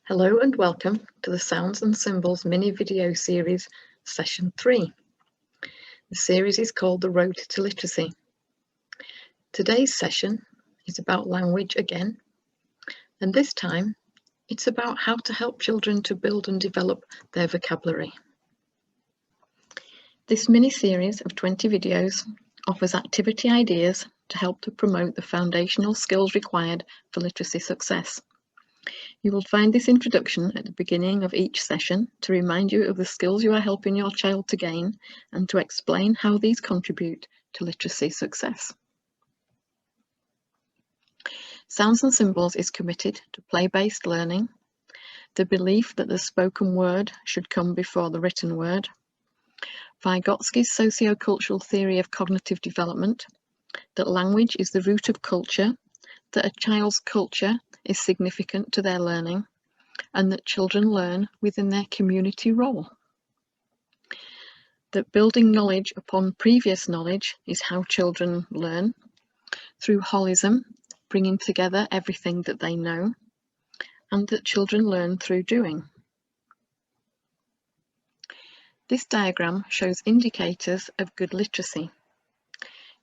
Hello and welcome to the Sounds and Symbols mini video series, session 3. The series is called The Road to Literacy. Today's session is about language again, and this time it's about how to help children to build and develop their vocabulary. This mini series of 20 videos offers activity ideas to help to promote the foundational skills required for literacy success. You will find this introduction at the beginning of each session to remind you of the skills you are helping your child to gain and to explain how these contribute to literacy success. Sounds and Symbols is committed to play-based learning, the belief that the spoken word should come before the written word, Vygotsky's sociocultural theory of cognitive development, that language is the root of culture, that a child's culture is significant to their learning, and that children learn within their community role. That building knowledge upon previous knowledge is how children learn, through holism, bringing together everything that they know, and that children learn through doing. This diagram shows indicators of good literacy.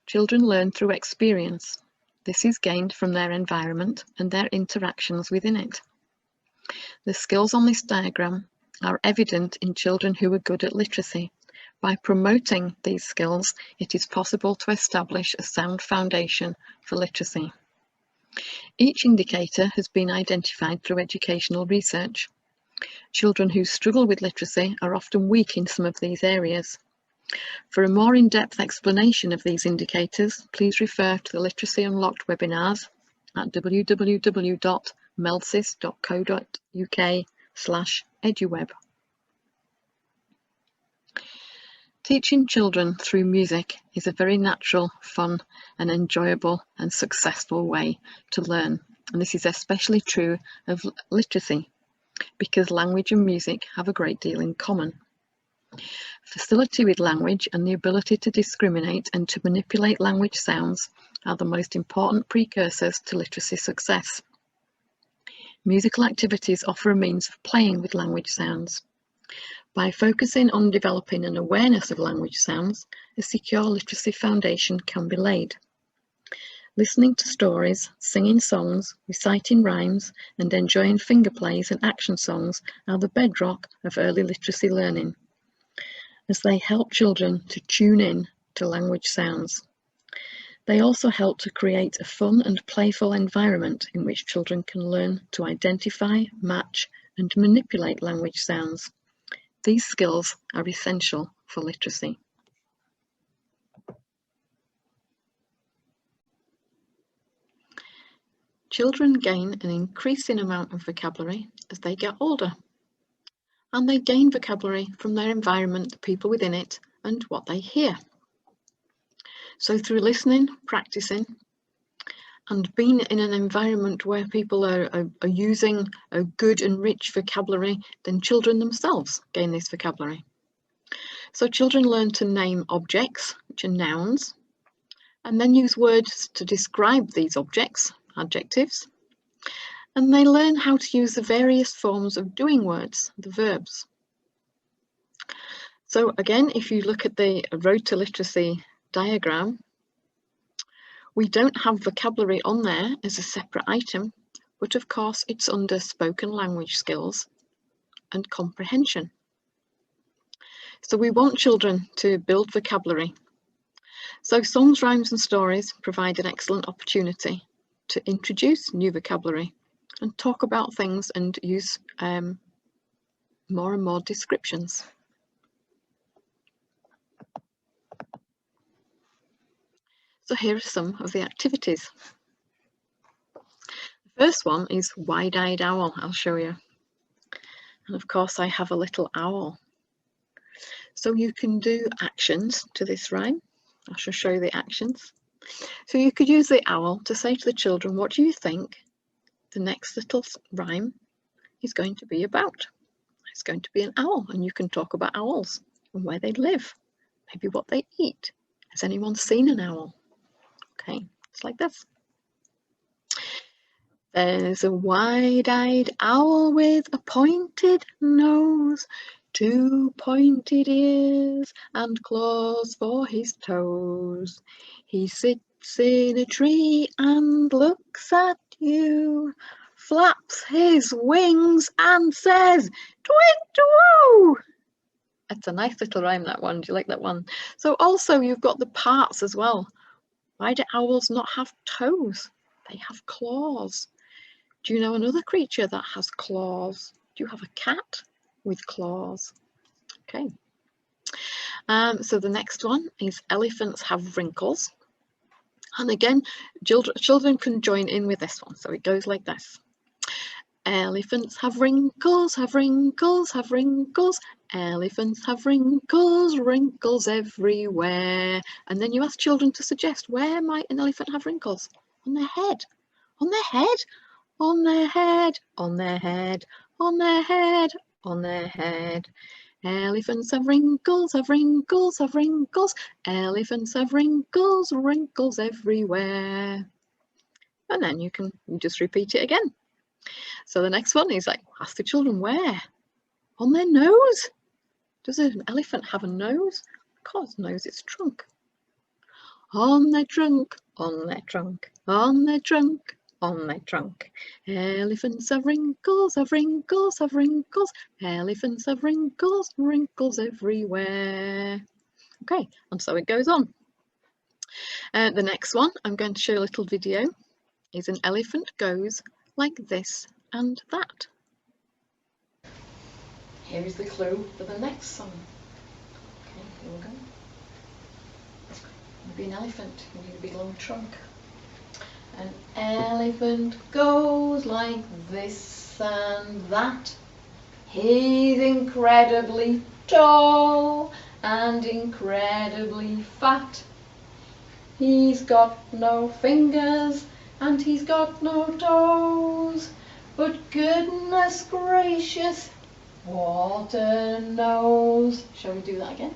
Children learn through experience. This is gained from their environment and their interactions within it. The skills on this diagram are evident in children who are good at literacy. By promoting these skills, it is possible to establish a sound foundation for literacy. Each indicator has been identified through educational research. Children who struggle with literacy are often weak in some of these areas. For a more in-depth explanation of these indicators, please refer to the Literacy Unlocked webinars at www.melsis.co.uk/eduweb. Teaching children through music is a very natural, fun and enjoyable and successful way to learn, and this is especially true of literacy because language and music have a great deal in common. Facility with language and the ability to discriminate and to manipulate language sounds are the most important precursors to literacy success. Musical activities offer a means of playing with language sounds. By focusing on developing an awareness of language sounds, a secure literacy foundation can be laid. Listening to stories, singing songs, reciting rhymes, and enjoying finger plays and action songs are the bedrock of early literacy learning, as they help children to tune in to language sounds. They also help to create a fun and playful environment in which children can learn to identify, match, and manipulate language sounds. These skills are essential for literacy. Children gain an increasing amount of vocabulary as they get older, and they gain vocabulary from their environment, the people within it, and what they hear. So through listening, practicing, and being in an environment where people are using a good and rich vocabulary, then children themselves gain this vocabulary. So children learn to name objects, which are nouns, and then use words to describe these objects, adjectives, and they learn how to use the various forms of doing words, the verbs. So again, if you look at the Road to Literacy diagram, we don't have vocabulary on there as a separate item, but of course it's under spoken language skills and comprehension. So we want children to build vocabulary. So songs, rhymes and stories provide an excellent opportunity to introduce new vocabulary and talk about things and use more and more descriptions. So here are some of the activities. The first one is Wide-Eyed Owl. I'll show you. And of course I have a little owl. So you can do actions to this rhyme. I shall show you the actions. So you could use the owl to say to the children, what do you think the next little rhyme is going to be about? It's going to be an owl, and you can talk about owls and where they live, maybe what they eat. Has anyone seen an owl? Okay, it's like this. There's a wide-eyed owl with a pointed nose, 2 pointed ears and claws for his toes. He sits in a tree and looks at you, flaps his wings and says, "Twit-twoo!" It's a nice little rhyme, that one. Do you like that one? So also you've got the parts as well. Why do owls not have toes? They have claws. Do you know another creature that has claws? Do you have a cat with claws? Okay. So the next one is elephants have wrinkles. And again, children can join in with this one. So it goes like this. Elephants have wrinkles, have wrinkles, have wrinkles. Elephants have wrinkles, wrinkles everywhere. And then you ask children to suggest, where might an elephant have wrinkles? On their head. On their head? On their head, on their head, on their head, on their head. Elephants have wrinkles, have wrinkles, have wrinkles. Elephants have wrinkles, wrinkles everywhere. And then you just repeat it again. So the next one is like, ask the children where? On their nose. Does an elephant have a nose? Of course, nose its trunk. On their trunk, on their trunk, on their trunk, on their trunk. Elephants have wrinkles, have wrinkles, have wrinkles. Elephants have wrinkles, wrinkles everywhere. Okay, and so it goes on. The next one, I'm going to show a little video, is an elephant goes like this and that. Here is the clue for the next song. Okay, here we go. Maybe an elephant, you need a big long trunk. An elephant goes like this and that. He's incredibly tall and incredibly fat. He's got no fingers and he's got no toes, but goodness gracious, what a nose. Shall we do that again?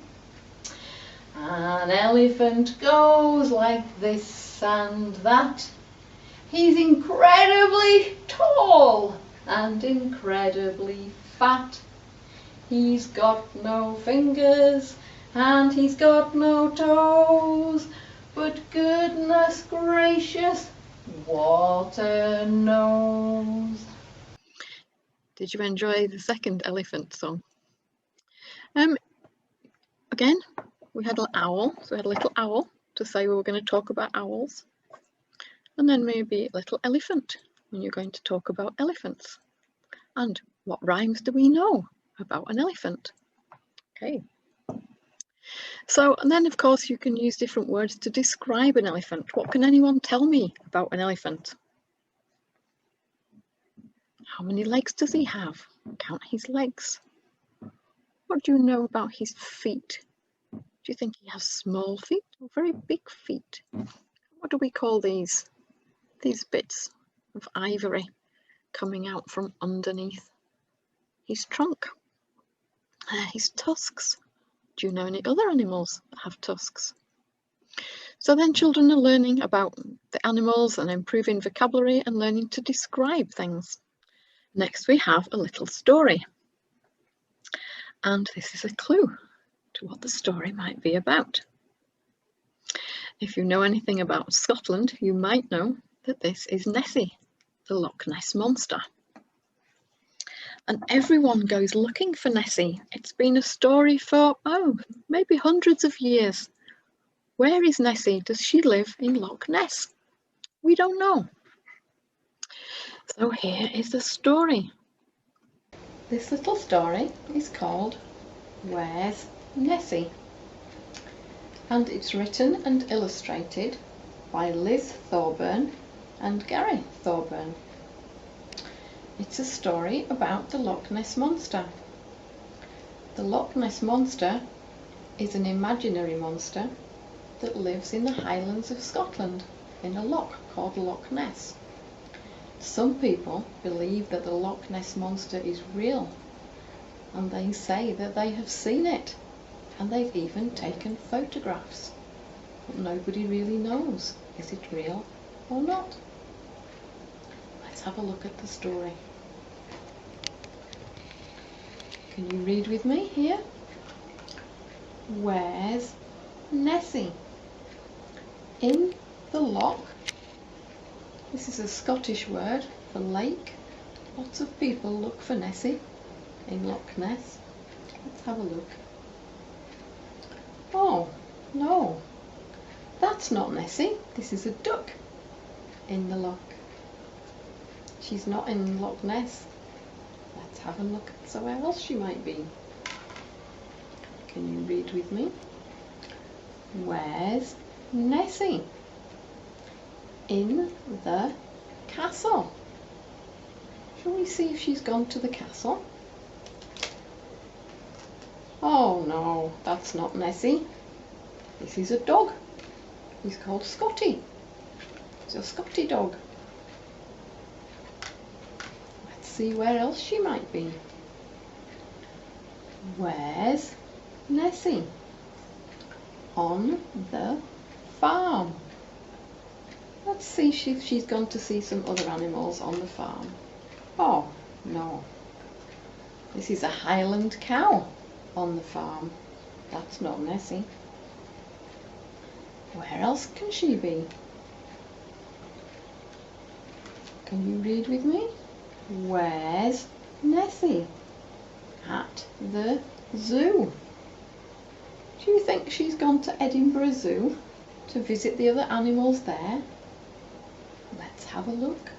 An elephant goes like this and that. He's incredibly tall and incredibly fat. He's got no fingers and he's got no toes, but goodness gracious, what a nose. Did you enjoy the second elephant song? Again, we had an owl, so we had a little owl to say we were going to talk about owls. And then maybe a little elephant when you're going to talk about elephants. And what rhymes do we know about an elephant? Okay. So, and then of course you can use different words to describe an elephant. What can anyone tell me about an elephant? How many legs does he have? Count his legs. What do you know about his feet? Do you think he has small feet or very big feet? What do we call these bits of ivory coming out from underneath his trunk? His tusks. Do you know any other animals that have tusks? So then children are learning about the animals and improving vocabulary and learning to describe things. Next we have a little story. And this is a clue to what the story might be about. If you know anything about Scotland, you might know that this is Nessie, the Loch Ness monster. And everyone goes looking for Nessie. It's been a story for, maybe hundreds of years. Where is Nessie? Does she live in Loch Ness? We don't know. So here is the story. This little story is called Where's Nessie? And it's written and illustrated by Liz Thorburn and Gary Thorburn. It's a story about the Loch Ness monster. The Loch Ness monster is an imaginary monster that lives in the Highlands of Scotland in a loch called Loch Ness. Some people believe that the Loch Ness monster is real, and they say that they have seen it, and they've even taken photographs. But nobody really knows, is it real or not? Let's Let's have a look at the story. Can you read with me here? Where's Nessie? In the loch. This is a Scottish word for lake. Lots of people look for Nessie in Loch Ness. Let's have a look. Oh, no, that's not Nessie. This is a duck in the loch. She's not in Loch Ness. Let's have a look at where else she might be. Can you read with me? Where's Nessie? In the castle. Shall we see if she's gone to the castle? Oh no, that's not Nessie. This is a dog. He's called Scotty. It's a Scotty dog. Let's see where else she might be. Where's Nessie? On the farm. Let's see if she's gone to see some other animals on the farm. Oh, no. This is a Highland cow on the farm. That's not Nessie. Where else can she be? Can you read with me? Where's Nessie? At the zoo. Do you think she's gone to Edinburgh Zoo to visit the other animals there? Let's have a look.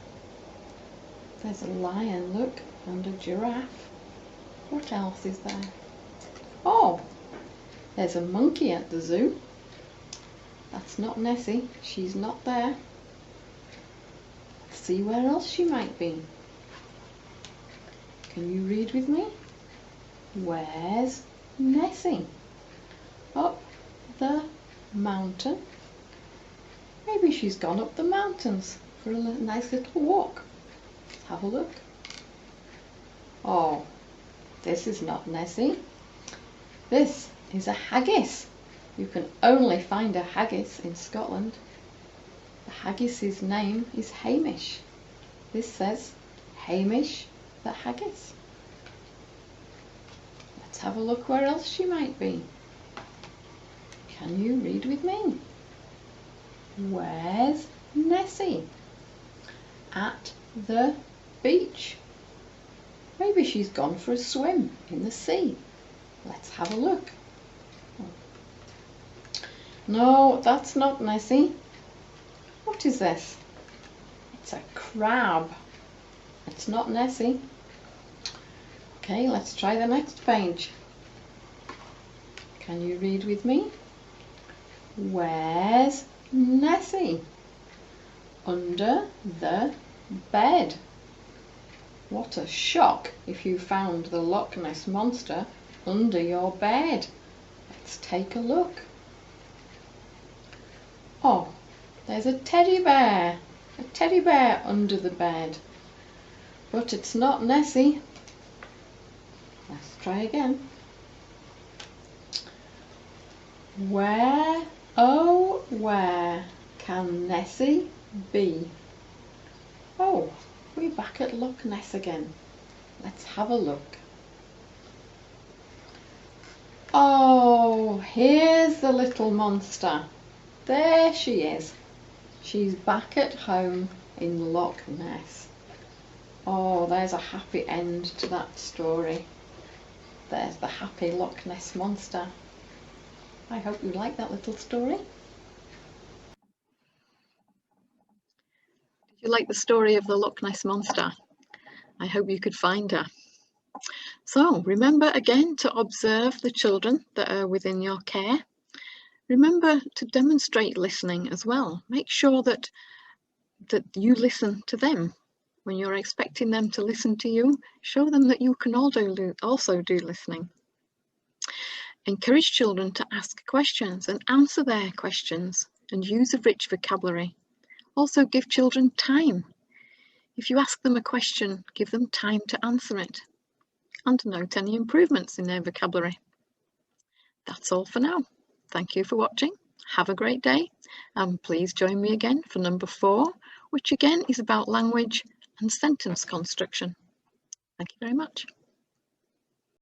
There's a lion, look, and a giraffe. What else is there? Oh, there's a monkey at the zoo. That's not Nessie. She's not there. Let's see where else she might be. Can you read with me? Where's Nessie? Up the mountain. Maybe she's gone up the mountains for a nice little walk. Let's have a look. Oh, this is not Nessie. This is a haggis. You can only find a haggis in Scotland. The haggis's name is Hamish. This says Hamish the haggis. Let's have a look where else she might be. Can you read with me? Where's Nessie? At the beach. Maybe she's gone for a swim in the sea. Let's have a look. No, that's not Nessie. What is this? It's a crab. It's not Nessie. Okay, let's try the next page. Can you read with me? Where's Nessie? Under the bed. What a shock if you found the Loch Ness monster under your bed. Let's take a look. Oh, there's a teddy bear. A teddy bear under the bed. But it's not Nessie. Let's try again. Where, oh where can Nessie be? Oh, we're back at Loch Ness again. Let's have a look. Oh, here's the little monster. There she is. She's back at home in Loch Ness. Oh, there's a happy end to that story. There's the happy Loch Ness monster. I hope you like that little story. Did you like the story of the Loch Ness monster? I hope you could find her. So remember again to observe the children that are within your care. Remember to demonstrate listening as well. Make sure that you listen to them. When you're expecting them to listen to you, show them that you can also do listening. Encourage children to ask questions and answer their questions and use a rich vocabulary. Also give children time. If you ask them a question, give them time to answer it and note any improvements in their vocabulary. That's all for now. Thank you for watching. Have a great day and please join me again for number 4, which again is about language and sentence construction. Thank you very much.